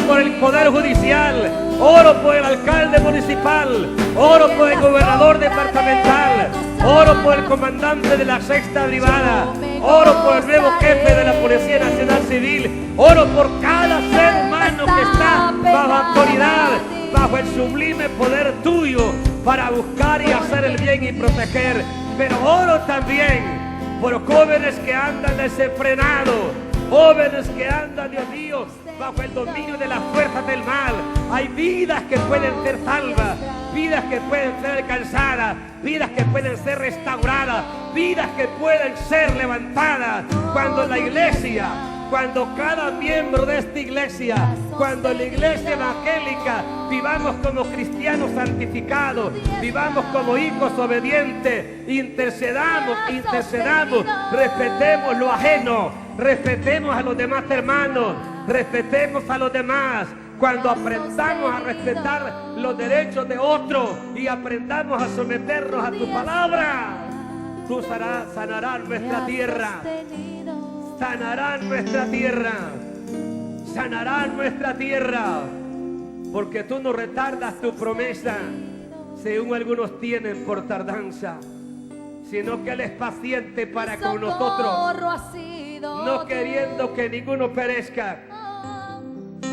por el Poder Judicial. Oro por el alcalde municipal. Oro por el gobernador departamental. Oro por el comandante de la Sexta Brigada. Oro por el nuevo jefe de la Policía Nacional Civil. Oro por cada ser humano que está bajo autoridad, bajo el sublime poder tuyo, para buscar y hacer el bien y proteger. Pero oro también por jóvenes que andan desenfrenados, jóvenes que andan, Dios mío, bajo el dominio de las fuerzas del mal. Hay vidas que pueden ser salvas, vidas que pueden ser alcanzadas, vidas que pueden ser restauradas, vidas que pueden ser levantadas cuando la iglesia, cuando cada miembro de esta iglesia, cuando la iglesia evangélica vivamos como cristianos santificados, vivamos como hijos obedientes, intercedamos, respetemos lo ajeno, respetemos a los demás hermanos, respetemos a los demás. Cuando aprendamos a respetar los derechos de otros y aprendamos a someternos a tu palabra, tú sanarás nuestra tierra. Sanarán nuestra tierra, sanarán nuestra tierra, porque tú no retardas tu promesa, según algunos tienen por tardanza, sino que Él es paciente para con nosotros, no queriendo que ninguno perezca,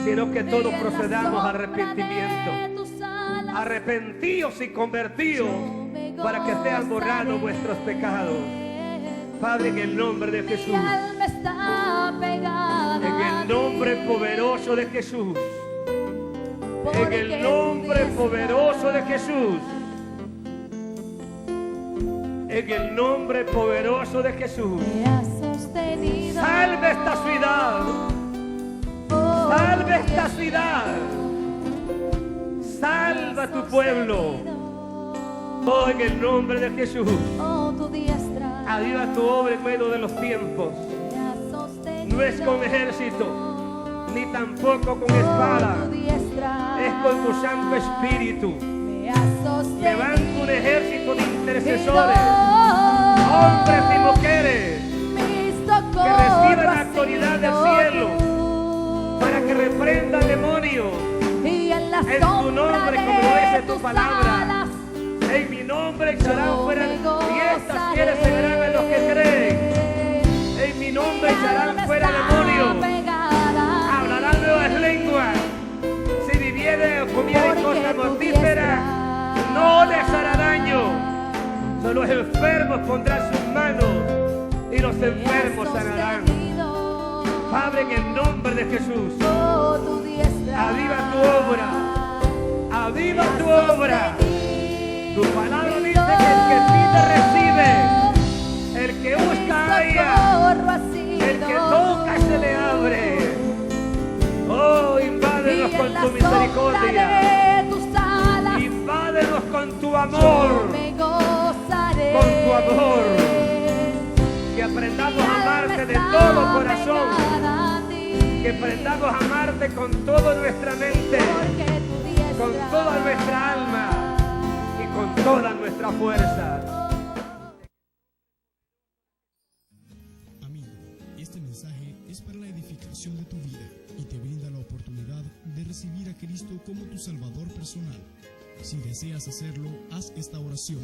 sino que todos procedamos a arrepentimiento. Arrepentíos y convertíos para que sean borrados vuestros pecados. Padre, en el nombre de Jesús, en el nombre poderoso de Jesús, en el nombre poderoso de Jesús, en el nombre poderoso de Jesús, salve esta ciudad, salve esta ciudad, salva tu pueblo. Oh, en el nombre de Jesús, aviva tu obra en medio de los tiempos. No es con ejército, ni tampoco con espada, es con tu Santo Espíritu. Levanta un ejército de intercesores, hombres y mujeres, que reciban la autoridad del cielo para que reprendan demonios en tu nombre, como lo dice tu palabra. En mi nombre echarán fuera, y estas fieras seguirán a los que creen. En mi nombre echarán fuera demonios, hablarán nuevas lenguas. Si vivieren o comieren cosas mortíferas, no les hará daño. Solo los enfermos pondrán sus manos y los enfermos sanarán. Padre, en el nombre de Jesús, aviva tu obra, aviva tu obra. Tu palabra dice que el que pide recibe, el que busca halla, el que toca se le abre. Oh, invádenos con tu misericordia, invádenos con tu amor, que aprendamos a amarte de todo corazón, que aprendamos a amarte con toda nuestra mente, con toda nuestra alma, con toda nuestra fuerza.
Amigo, este mensaje es para la edificación de tu vida y te brinda la oportunidad de recibir a Cristo como tu Salvador personal. Si deseas hacerlo, haz esta oración.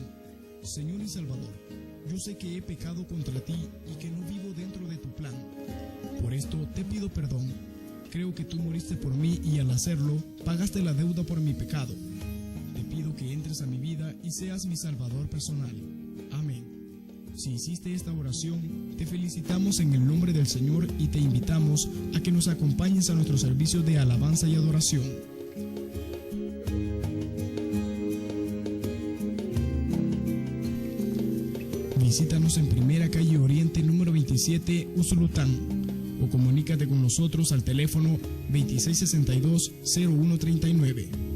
Señor y Salvador, yo sé que he pecado contra ti y que no vivo dentro de tu plan. Por esto te pido perdón. Creo que tú moriste por mí y al hacerlo, pagaste la deuda por mi pecado. Te pido que entres a mi vida y seas mi Salvador personal. Amén. Si hiciste esta oración, te felicitamos en el nombre del Señor y te invitamos a que nos acompañes a nuestro servicio de alabanza y adoración. Visítanos en Primera Calle Oriente, número 27, Usulután, o comunícate con nosotros al teléfono 2662-0139.